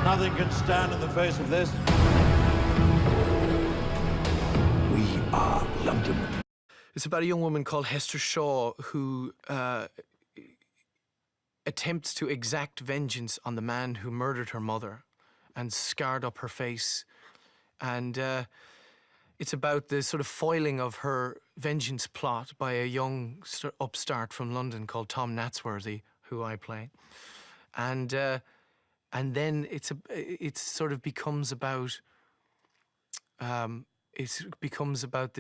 Nothing can stand in the face of this. We are London. It's about a young woman called Hester Shaw who attempts to exact vengeance on the man who murdered her mother and scarred up her face. And it's about the sort of foiling of her vengeance plot by a young upstart from London called Tom Natsworthy, who I play. And then it sort of becomes about this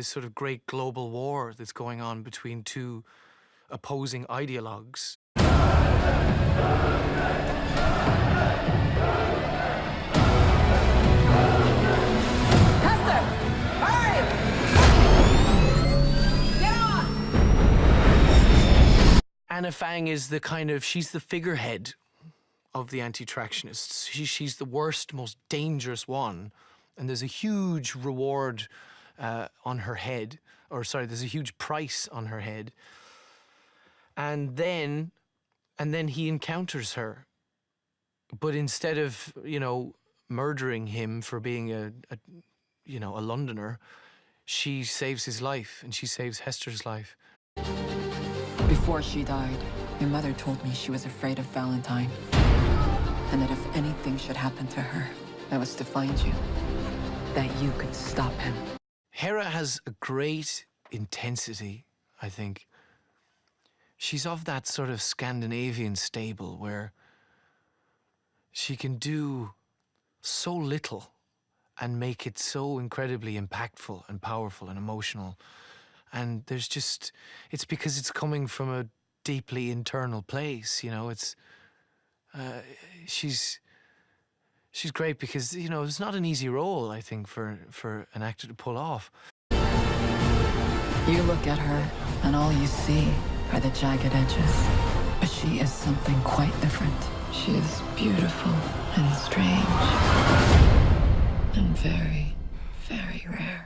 sort of great global war that's going on between two opposing ideologues. Hester! Hurry! Get on! Anna Fang is she's the figurehead of the anti-tractionists. She's the worst, most dangerous one. And there's a huge reward on her head. Or sorry, there's a huge price on her head. And then he encounters her. But instead of, murdering him for being a Londoner, she saves his life, and she saves Hester's life. Before she died, your mother told me she was afraid of Valentine. And that if anything should happen to her, I was to find you. That you could stop him. Hara has a great intensity, I think. She's of that sort of Scandinavian stable where she can do so little and make it so incredibly impactful and powerful and emotional. And it's because it's coming from a deeply internal place, She's great because, it's not an easy role, I think, for an actor to pull off. You look at her, and all you see are the jagged edges. But she is something quite different. She is beautiful and strange. And very, very rare.